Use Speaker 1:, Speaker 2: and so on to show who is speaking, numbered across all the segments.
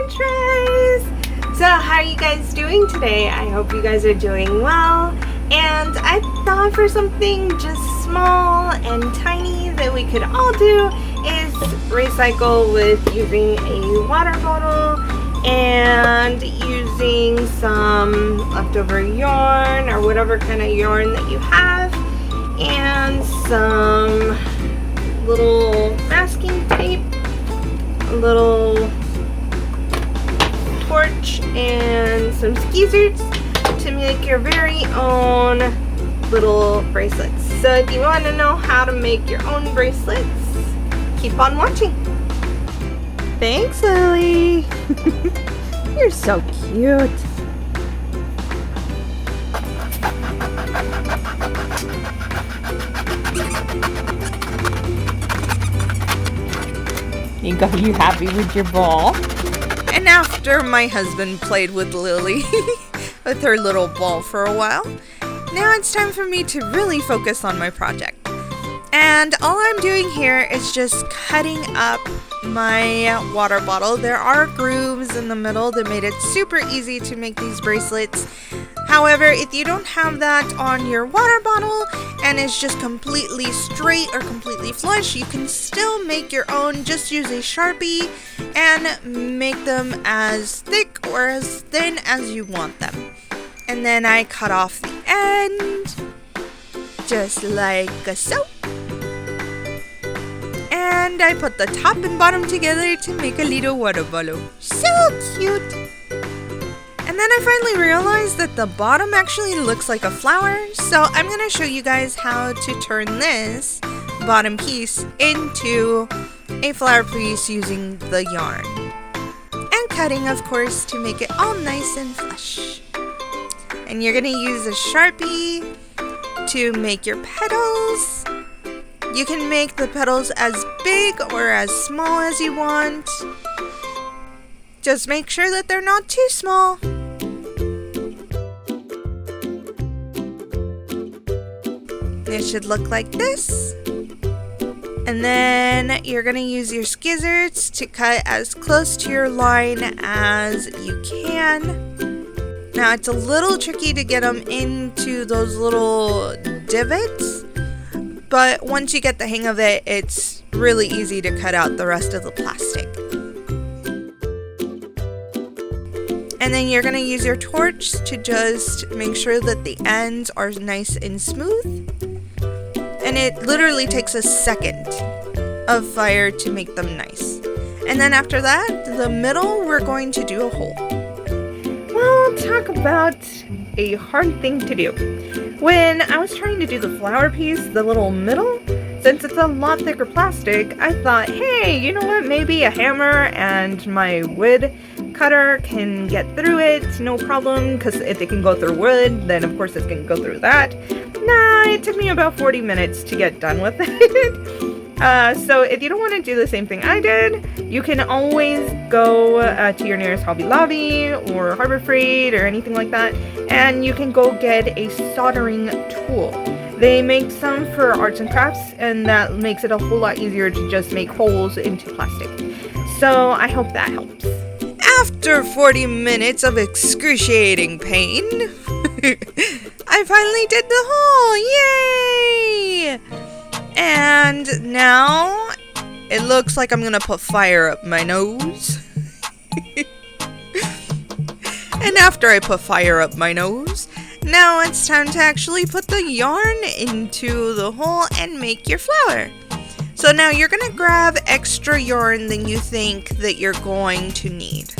Speaker 1: adventurers! So how are you guys doing today? I hope you guys are doing well. And I thought for something just small and tiny that we could all do is recycle with using a water bottle and using some leftover yarn or whatever kind of yarn that you have, and some little masking tape, a little torch, and some skeezers to make your very own little bracelets. So if you want to know how to make your own bracelets, keep on watching.
Speaker 2: Thanks, Lily. You're so cute. You happy with your ball?
Speaker 3: And after my husband played with Lily with her little ball for a while, now it's time for me to really focus on my project. And all I'm doing here is just cutting up my water bottle. There are grooves in the middle that made it super easy to make these bracelets. However, if you don't have that on your water bottle and it's just completely straight or completely flush, you can still make your own. Just use a Sharpie and make them as thick or as thin as you want them. And then I cut off the end, just like so. And I put the top and bottom together to make a little water bottle. So cute! And then I finally realized that the bottom actually looks like a flower, so I'm going to show you guys how to turn this bottom piece into a flower piece using the yarn. And cutting, of course, to make it all nice and flush. And you're going to use a Sharpie to make your petals. You can make the petals as big or as small as you want. Just make sure that they're not too small. It should look like this. And then you're going to use your scissors to cut as close to your line as you can. Now it's a little tricky to get them into those little divots, but once you get the hang of it, it's really easy to cut out the rest of the plastic. And then you're going to use your torch to just make sure that the ends are nice and smooth. And it literally takes a second of fire to make them nice. And then after that, the middle, we're going to do a hole.
Speaker 1: Well, talk about a hard thing to do. When I was trying to do the flower piece, the little middle, since it's a lot thicker plastic, I thought, hey, you know what, maybe a hammer and my wood cutter can get through it, no problem, because if it can go through wood, then of course it can go through that. Nah, it took me about 40 minutes to get done with it. So if you don't want to do the same thing I did, you can always go to your nearest Hobby Lobby or Harbor Freight or anything like that, and you can go get a soldering tool. They make some for arts and crafts, and that makes it a whole lot easier to just make holes into plastic. So I hope that helps.
Speaker 3: After 40 minutes of excruciating pain, I finally did the hole! Yay! And now it looks like I'm gonna put fire up my nose. And after I put fire up my nose, now it's time to actually put the yarn into the hole and make your flower. So now you're gonna grab extra yarn than you think that you're going to need.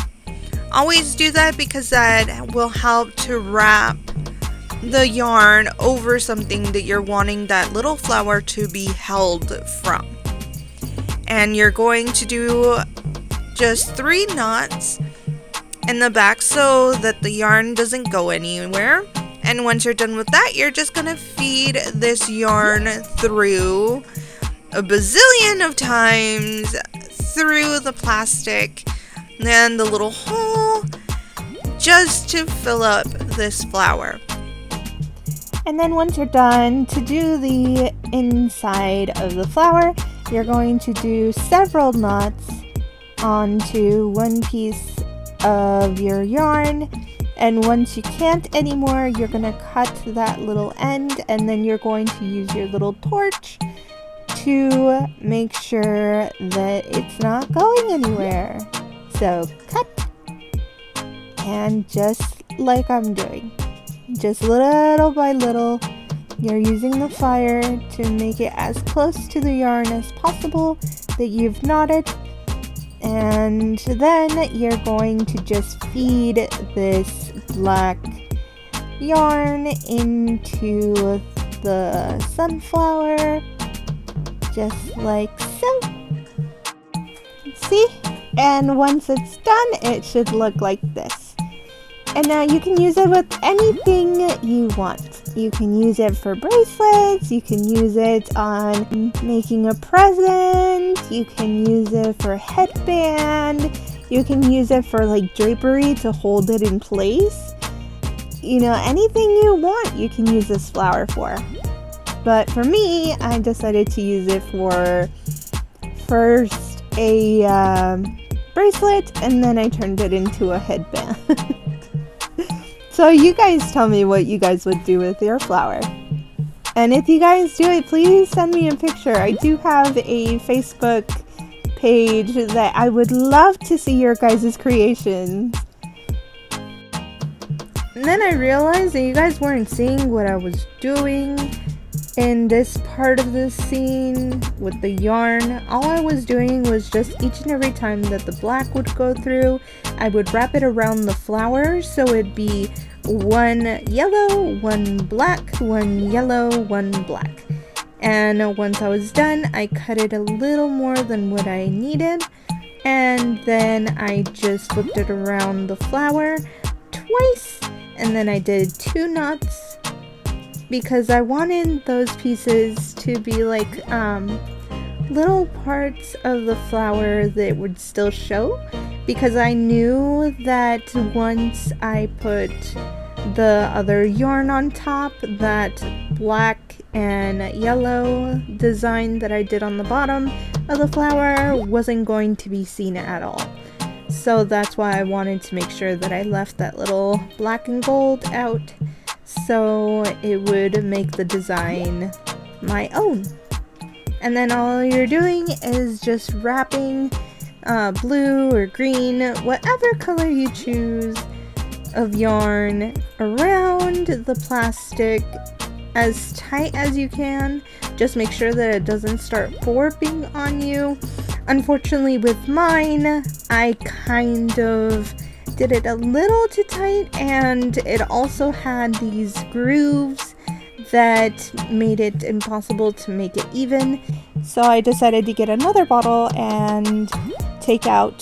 Speaker 3: Always do that because that will help to wrap the yarn over something that you're wanting that little flower to be held from. And you're going to do just 3 knots in the back so that the yarn doesn't go anywhere. And once you're done with that, you're just going to feed this yarn through a bazillion of times through the plastic and the little hole just to fill up this flower.
Speaker 2: And then once you're done, to do the inside of the flower, you're going to do several knots onto one piece of your yarn, and once you can't anymore, you're going to cut that little end, and then you're going to use your little torch to make sure that it's not going anywhere. So cut, and just like I'm doing, just little by little, you're using the fire to make it as close to the yarn as possible that you've knotted, and then you're going to just feed this black yarn into the sunflower, just like so. See? And once it's done, it should look like this. And now you can use it with anything you want. You can use it for bracelets, you can use it on making a present, you can use it for a headband, you can use it for like drapery to hold it in place. You know, anything you want, you can use this flower for. But for me, I decided to use it for first a bracelet, and then I turned it into a headband. So you guys tell me what you guys would do with your flower. And if you guys do it, please send me a picture. I do have a Facebook page that I would love to see your guys' creations. And then I realized that you guys weren't seeing what I was doing in this part of the scene with the yarn. All I was doing was just each and every time that the black would go through, I would wrap it around the flower, so it'd be one yellow, one black, one yellow, one black. And once I was done, I cut it a little more than what I needed, and then I just flipped it around the flower twice, and then I did 2 knots, because I wanted those pieces to be like little parts of the flower that would still show, because I knew that once I put the other yarn on top, that black and yellow design that I did on the bottom of the flower wasn't going to be seen at all. So that's why I wanted to make sure that I left that little black and gold out, so it would make the design my own. And then all you're doing is just wrapping blue or green, whatever color you choose, of yarn around the plastic as tight as you can. Just make sure that it doesn't start warping on you. Unfortunately with mine, I kind of did it a little too tight, and it also had these grooves that made it impossible to make it even. So I decided to get another bottle and take out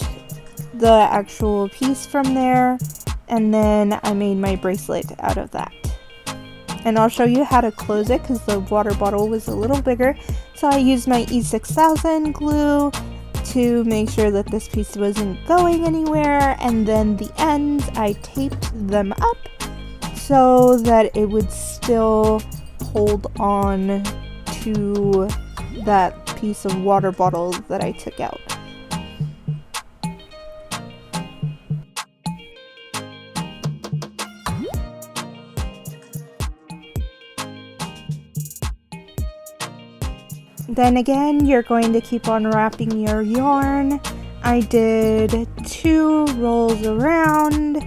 Speaker 2: the actual piece from there, and then I made my bracelet out of that. And I'll show you how to close it because the water bottle was a little bigger. So I used my E6000 glue to make sure that this piece wasn't going anywhere, and then the ends I taped them up so that it would still hold on to that piece of water bottle that I took out. Then again, you're going to keep on wrapping your yarn. I did 2 rolls around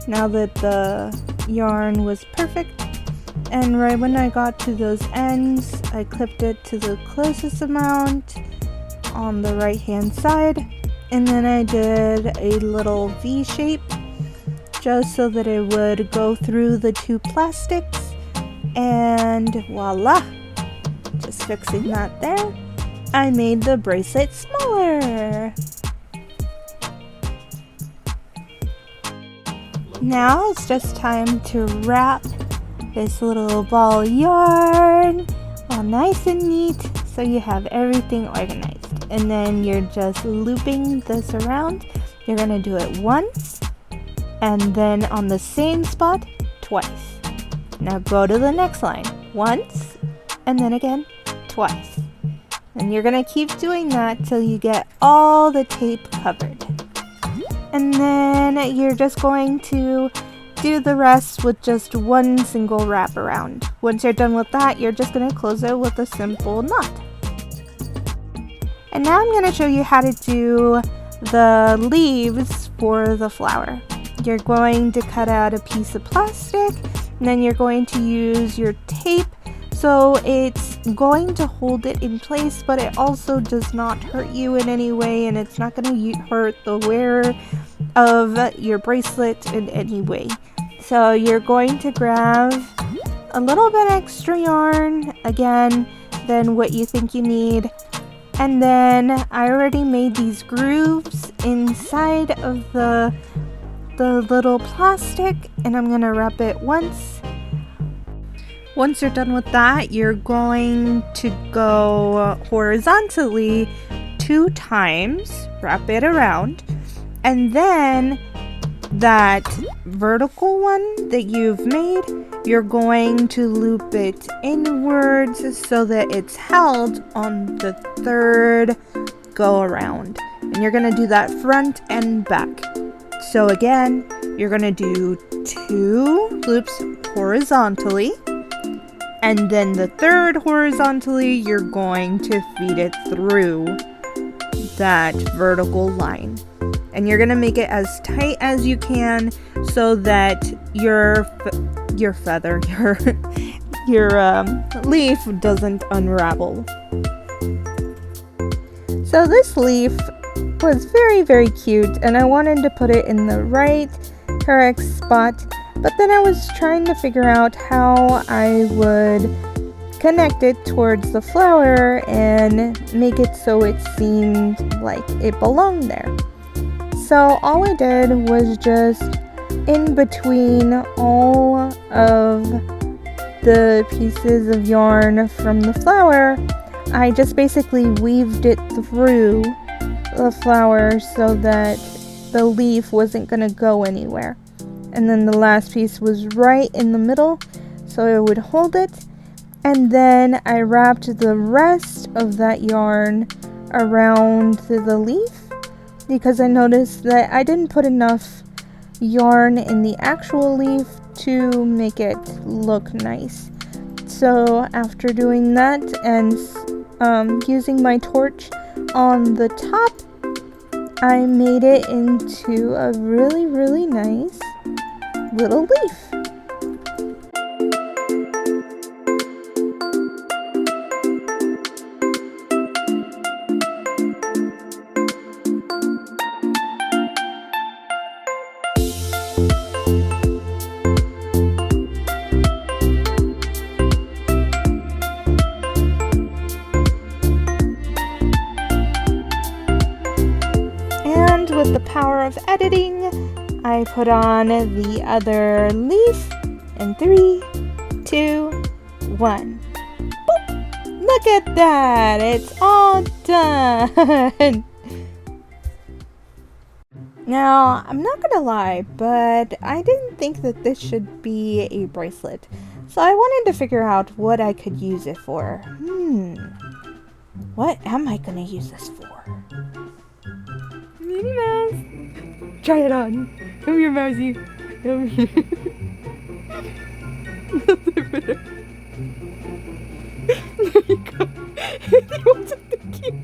Speaker 2: now that the yarn was perfect. And right when I got to those ends, I clipped it to the closest amount on the right hand side. And then I did a little V shape just so that it would go through the 2 plastics. And voila! Just fixing that there. I made the bracelet smaller. Now it's just time to wrap this little ball of yarn all nice and neat so you have everything organized. And then you're just looping this around. You're going to do it once, and then on the same spot twice. Now go to the next line. Once, and then again twice. And you're going to keep doing that till you get all the tape covered. And then you're just going to do the rest with just one single wrap around. Once you're done with that, you're just going to close it with a simple knot. And now I'm going to show you how to do the leaves for the flower. You're going to cut out a piece of plastic, and then you're going to use your tape so it's going to hold it in place, but it also does not hurt you in any way, and it's not going to hurt the wearer of your bracelet in any way. So you're going to grab a little bit extra yarn, again, than what you think you need. And then I already made these grooves inside of the little plastic, and I'm going to wrap it once. Once you're done with that, you're going to go horizontally 2 times, wrap it around, and then that vertical one that you've made, you're going to loop it inwards so that it's held on the 3rd go around. And you're going to do that front and back. So again, you're going to do 2 loops horizontally, and then the 3rd horizontally, you're going to feed it through that vertical line. And you're going to make it as tight as you can so that your feather, your leaf doesn't unravel. So this leaf was very, very cute, and I wanted to put it in the right correct spot, but then I was trying to figure out how I would connect it towards the flower and make it so it seemed like it belonged there. So all I did was just in between all of the pieces of yarn from the flower, I just basically weaved it through the flower so that the leaf wasn't going to go anywhere. And then the last piece was right in the middle so it would hold it. And then I wrapped the rest of that yarn around the leaf because I noticed that I didn't put enough yarn in the actual leaf to make it look nice. So after doing that and using my torch on the top, I made it into a really, really nice little leaf. With the power of editing, I put on the other leaf in 3, 2, 1. Boop! Look at that! It's all done! Now, I'm not gonna lie, but I didn't think that this should be a bracelet. So I wanted to figure out what I could use it for. What am I gonna use this for? Minnie Mouse! Try it on. Come here, Mousy. Come here. There you go. You want something cute?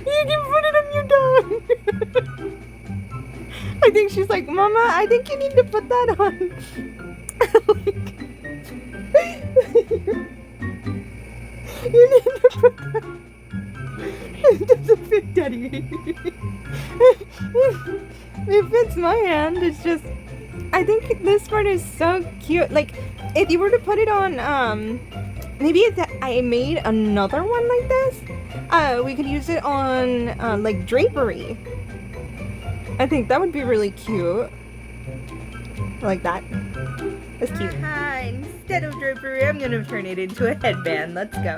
Speaker 2: You can put it on your dog. I think she's like, Mama, I think you need to put that on. You need to put that. It doesn't fit Daddy. It fits my hand. It's just, I think this part is so cute. Like, if you were to put it on, maybe I made another one like this. We could use it on, like, drapery. I think that would be really cute. Like that. That's cute. Instead of drapery, I'm gonna turn it into a headband. Let's go.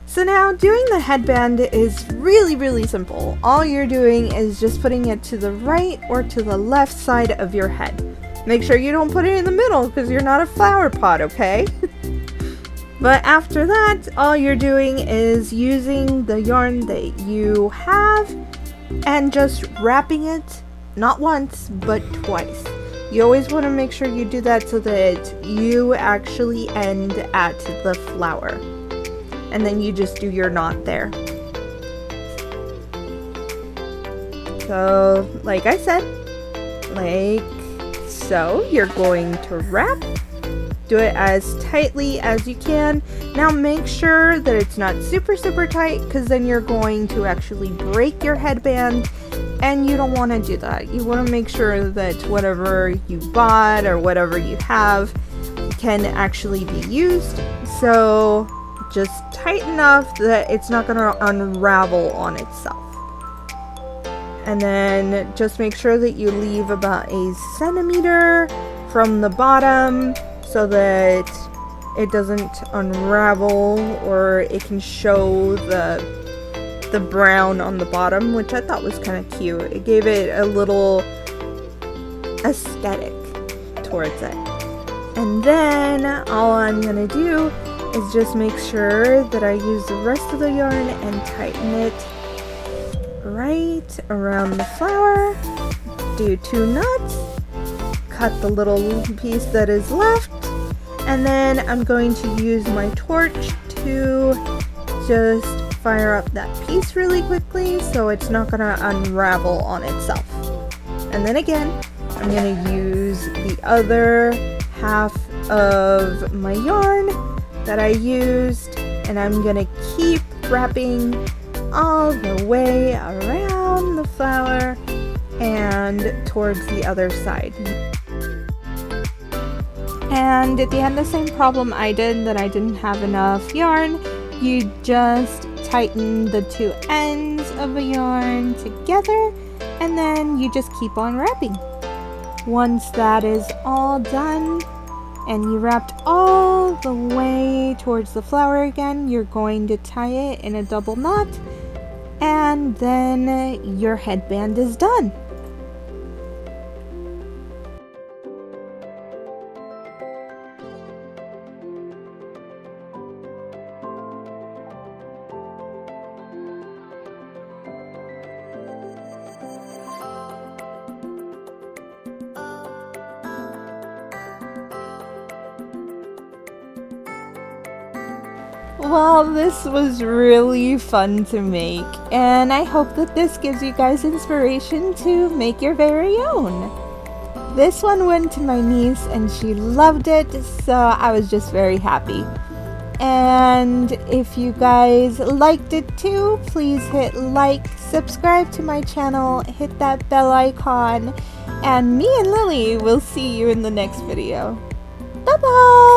Speaker 2: So now doing the headband is really, really simple. All you're doing is just putting it to the right or to the left side of your head. Make sure you don't put it in the middle because you're not a flower pot, okay? But after that, all you're doing is using the yarn that you have and just wrapping it not once, but twice. You always want to make sure you do that so that you actually end at the flower. And then you just do your knot there. So, like I said, like so, you're going to wrap. Do it as tightly as you can. Now make sure that it's not super tight, because then you're going to actually break your headband, and you don't want to do that. You want to make sure that whatever you bought or whatever you have can actually be used. So just tight enough that it's not going to unravel on itself. And then just make sure that you leave about a centimeter from the bottom so that it doesn't unravel, or it can show the brown on the bottom, which I thought was kind of cute. It gave it a little aesthetic towards it. And then all I'm gonna do is just make sure that I use the rest of the yarn and tighten it right around the flower. Do 2 knots, cut the little piece that is left, and then I'm going to use my torch to just fire up that piece really quickly so it's not going to unravel on itself. And then again, I'm going to use the other half of my yarn that I used, and I'm going to keep wrapping all the way around the flower and towards the other side. And at the end, the same problem I did, that I didn't have enough yarn. You just tighten the 2 ends of a yarn together, and then you just keep on wrapping. Once that is all done and you wrapped all the way towards the flower again, you're going to tie it in a double knot, and then your headband is done. Well, this was really fun to make, and I hope that this gives you guys inspiration to make your very own. This one went to my niece and she loved it, so I was just very happy. And if you guys liked it too, please hit like, subscribe to my channel, hit that bell icon, and me and Lily will see you in the next video. Bye bye!